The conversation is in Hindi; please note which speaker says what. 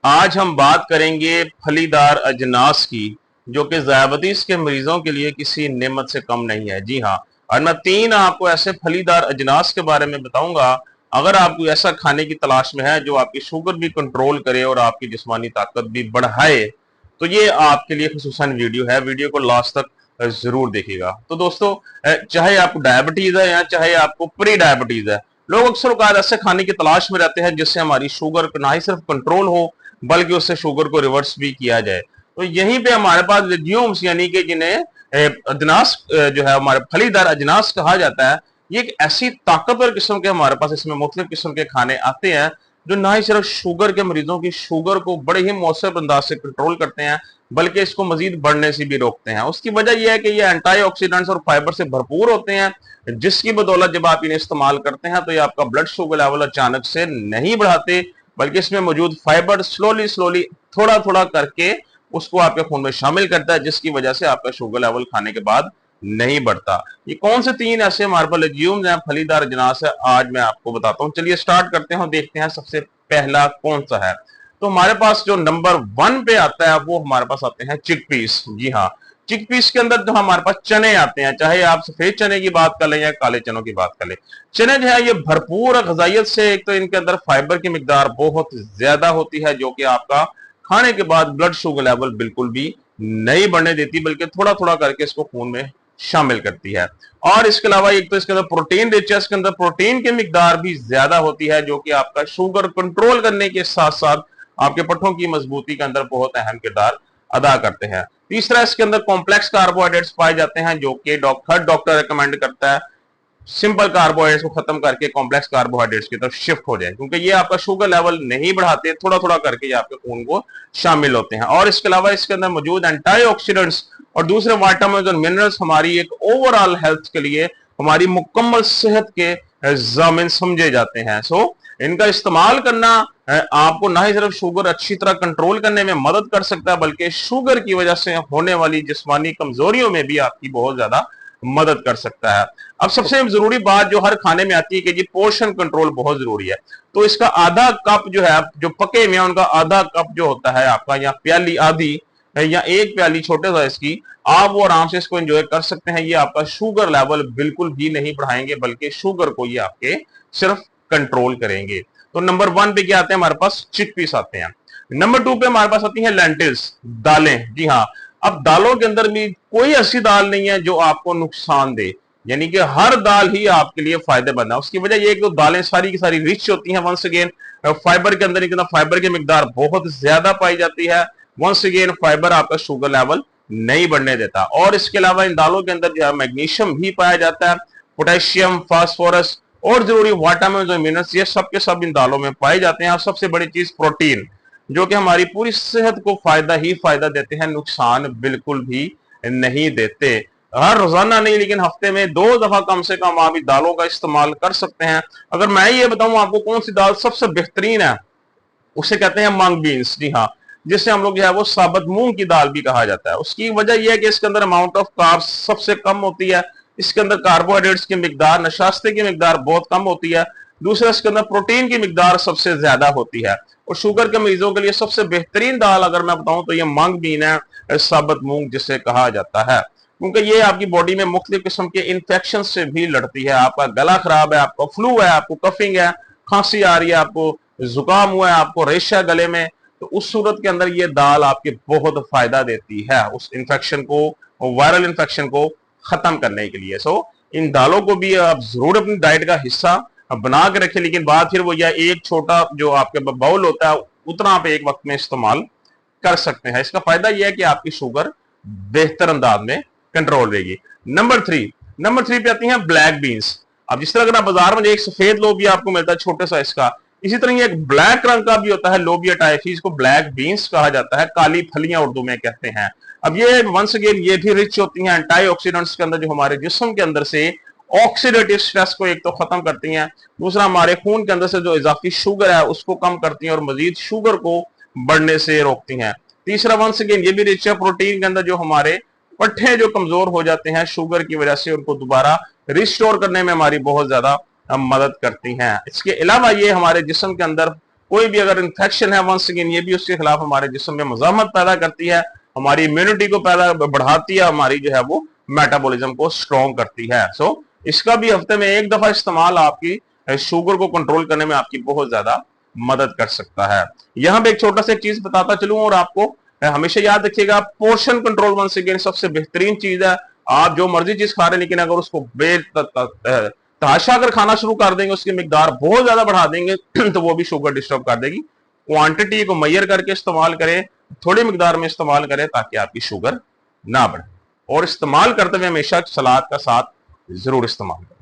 Speaker 1: आज हम बात करेंगे फलीदार अजनास की, जो कि ज़याबतीस के मरीजों के लिए किसी नेमत से कम नहीं है। जी हाँ, और मैं 3 आपको ऐसे फलीदार अजनास के बारे में बताऊंगा। अगर आप कोई ऐसा खाने की तलाश में है जो आपकी शुगर भी कंट्रोल करे और आपकी जिस्मानी ताकत भी बढ़ाए, तो ये आपके लिए खुसूसन वीडियो है। वीडियो को लास्ट तक जरूर देखिएगा। तो दोस्तों, चाहे आपको डायबिटीज है या चाहे आपको प्री डायबिटीज है, लोग अक्सर औकात ऐसे खाने की तलाश में रहते हैं जिससे हमारी शुगर ना ही सिर्फ कंट्रोल हो बल्कि उससे शुगर को रिवर्स भी किया जाए। तो यहीं पे हमारे पास लेग्यूम्स यानी कि जिन्हें अजनास जो है हमारे फलीदार अजनास कहा जाता है, ये एक ऐसी ताकतवर किस्म के हमारे पास इसमें मुख्तलिफ किस्म के खाने आते हैं जो ना ही सिर्फ शुगर के मरीजों की शुगर को बड़े ही मौसर अंदाज से कंट्रोल करते हैं बल्कि इसको मजीद बढ़ने से भी रोकते हैं। उसकी वजह यह है कि ये एंटीऑक्सीडेंट्स और फाइबर से भरपूर होते हैं, जिसकी बदौलत जब आप इन्हें इस्तेमाल करते हैं तो ये आपका ब्लड शुगर लेवल अचानक से नहीं बढ़ाते, बल्कि इसमें मौजूद फाइबर स्लोली स्लोली थोड़ा थोड़ा करके उसको आपके खून में शामिल करता है, जिसकी वजह से आपका शुगर लेवल खाने के बाद नहीं बढ़ता। ये कौन से 3 ऐसे हमारे पास लेग्यूम्स हैं, फलीदार अजनास है, आज मैं आपको बताता हूं। चलिए स्टार्ट करते हैं और देखते हैं सबसे पहला कौन सा है। तो हमारे पास जो नंबर 1 पे आता है वो हमारे पास आते हैं चिकपीस। जी हाँ, चिकपीस के अंदर जो हमारे पास चने आते हैं, चाहे आप सफेद चने की बात कर लें या काले चनों की बात कर लें, चने जो है ये भरपूर ग़िज़ाइयत से, एक तो इनके अंदर फाइबर की मिकदार बहुत ज्यादा होती है जो कि आपका खाने के बाद ब्लड शुगर लेवल बिल्कुल भी नहीं बढ़ने देती, बल्कि थोड़ा थोड़ा करके इसको खून में शामिल करती है। और इसके अलावा एक तो इसके अंदर प्रोटीन रिच है, इसके अंदर प्रोटीन की मिकदार भी ज्यादा होती है जो कि आपका शुगर कंट्रोल करने के साथ साथ आपके पट्टों की मजबूती के अंदर बहुत अहम किरदार अदा करते हैं। तीसरा, इसके अंदर कॉम्प्लेक्स कार्बोहाइड्रेट्स पाए जाते हैं जो कि हर डॉक्टर रिकमेंड करता है सिंपल कार्बोहाइड्रेट्स को खत्म करके कॉम्प्लेक्स कार्बोहाइड्रेट्स की तरफ शिफ्ट हो जाए, क्योंकि ये आपका शुगर लेवल नहीं बढ़ाते, थोड़ा थोड़ा करके ये आपके खून को शामिल होते हैं। और इसके अलावा इसके अंदर मौजूद एंटीऑक्सीडेंट्स और दूसरे विटामिन और मिनरल्स हमारी एक ओवरऑल हेल्थ के लिए, हमारी मुकम्मल सेहत के जामिन समझे जाते हैं। सो इनका इस्तेमाल करना आपको ना ही सिर्फ शुगर अच्छी तरह कंट्रोल करने में मदद कर सकता है, बल्कि शुगर की वजह से होने वाली जिस्मानी कमजोरियों में भी आपकी बहुत ज्यादा मदद कर सकता है। अब सबसे जरूरी बात जो हर खाने में आती है कि जी पोर्शन कंट्रोल बहुत जरूरी है। तो इसका आधा कप जो है, जो पके हुए हैं उनका आधा कप जो होता है आपका, या प्याली आधी या एक प्याली छोटे साइज की, आप वो आराम से इसको एंजॉय कर सकते हैं। ये आपका शुगर लेवल बिल्कुल भी नहीं बढ़ाएंगे, बल्कि शुगर को ये आपके सिर्फ कंट्रोल करेंगे। तो नंबर 1 पे क्या आते हैं हमारे पास, चिकपीस आते हैं। नंबर 2 पे हमारे पास आती है लेंटिल्स, दालें। जी हाँ, अब दालों के अंदर भी कोई ऐसी दाल नहीं है जो आपको नुकसान दे, यानी कि हर दाल ही आपके लिए फायदेमंद है। उसकी वजह यह है कि दालें सारी की सारी रिच होती हैं। वंस अगेन फाइबर के अंदर फाइबर की मिकदार बहुत ज्यादा पाई जाती है। वंस अगेन फाइबर आपका शुगर लेवल नहीं बढ़ने देता। और इसके अलावा इन दालों के अंदर जो है मैग्नीशियम भी पाया जाता है, पोटेशियम, फास्फोरस और जरूरी विटामिन और मिनरल्स, ये सब के सब इन दालों में पाए जाते हैं। और सबसे बड़ी चीज प्रोटीन, जो कि हमारी पूरी सेहत को फायदा ही फायदा देते हैं, नुकसान बिल्कुल भी नहीं देते। हर रोजाना नहीं लेकिन हफ्ते में 2 दफा कम से कम आप दालों का इस्तेमाल कर सकते हैं। अगर मैं ये बताऊं आपको कौन सी दाल सबसे बेहतरीन है, उसे कहते हैं मंग बीन्स। जी हाँ, जिससे हम लोग जो है वो साबुत मूंग की दाल भी कहा जाता है। उसकी वजह यह है कि इसके अंदर अमाउंट ऑफ कार्ब्स सबसे कम होती है, इसके अंदर कार्बोहाइड्रेट्स की मिकदार, नशास्ते की मिकदार बहुत कम होती है। दूसरा, इसके अंदर प्रोटीन की मिकदार सबसे ज्यादा होती है। और शुगर के मरीजों के लिए सबसे बेहतरीन दाल अगर मैं बताऊं तो ये मंग बीन है, साबुत मूंग जिसे कहा जाता है, क्योंकि ये आपकी बॉडी में मुख्तलिफ किस्म के इन्फेक्शन से भी लड़ती है। आपका गला खराब है, आपका फ्लू है, आपको कफिंग है, खांसी आ रही है, आपको जुकाम हुआ है, आपको रेशा गले में, तो उस सूरत के अंदर ये दाल आपके बहुत फायदा देती है उस इन्फेक्शन को, वायरल इन्फेक्शन को खत्म करने के लिए। सो इन दालों को भी आप जरूर अपनी डाइट का हिस्सा बना के रखें, लेकिन बात फिर वो या एक छोटा जो आपके बाउल होता है उतना आप एक वक्त में इस्तेमाल कर सकते हैं। इसका फायदा यह है कि आपकी शुगर बेहतर अंदाज में कंट्रोल रहेगी। नंबर 3 पे आती हैं ब्लैक बीन्स। अब जिस तरह अगर आप बाजार में एक सफेद लोबिया आपको मिलता है छोटे साइज का, इसी तरह ये एक ब्लैक रंग का भी होता है लोबिया टाइप, इसको ब्लैक बीन्स कहा जाता है, काली फलियां उर्दू में कहते हैं। अब ये वंस अगेन ये भी रिच होती हैं एंटीऑक्सीडेंट्स के अंदर, जो हमारे जिस्म के अंदर से ऑक्सीडेटिव स्ट्रेस को एक तो खत्म करती हैं, दूसरा हमारे खून के अंदर से जो इजाफी शुगर है उसको कम करती हैं और मजीद शुगर को बढ़ने से रोकती हैं। तीसरा, वंस अगेन ये भी रिच है प्रोटीन के अंदर, जो हमारे पट्टे जो कमजोर हो जाते हैं शुगर की वजह से उनको दोबारा रिस्टोर करने में हमारी बहुत ज्यादा मदद करती हैं। इसके अलावा ये हमारे जिस्म के अंदर कोई भी अगर इन्फेक्शन है, वंस अगेन ये भी उसके खिलाफ हमारे जिस्म में मुजाहमत पैदा करती है, हमारी इम्यूनिटी को पैदा बढ़ाती है, हमारी जो है वो मेटाबॉलिज्म को स्ट्रॉन्ग करती है। सो इसका भी हफ्ते में एक दफा इस्तेमाल आपकी शुगर को कंट्रोल करने में आपकी बहुत ज्यादा मदद कर सकता है। यहां पे एक छोटा सा चीज बताता चलूं, और आपको हमेशा याद रखिएगा, पोर्शन कंट्रोल वंस अगेन सबसे बेहतरीन चीज है। आप जो मर्जी चीज खा रहे हैं, लेकिन अगर उसको तहाशा अगर खाना शुरू कर देंगे, उसकी मिकदार बहुत ज्यादा बढ़ा देंगे तो वो भी शुगर डिस्टर्ब कर देगी। क्वांटिटी को मैयर करके इस्तेमाल करें, थोड़ी मिकदार में इस्तेमाल करें ताकि आपकी शुगर ना बढ़े, और इस्तेमाल करते हुए हमेशा सलाद का साथ जरूर इस्तेमाल करें।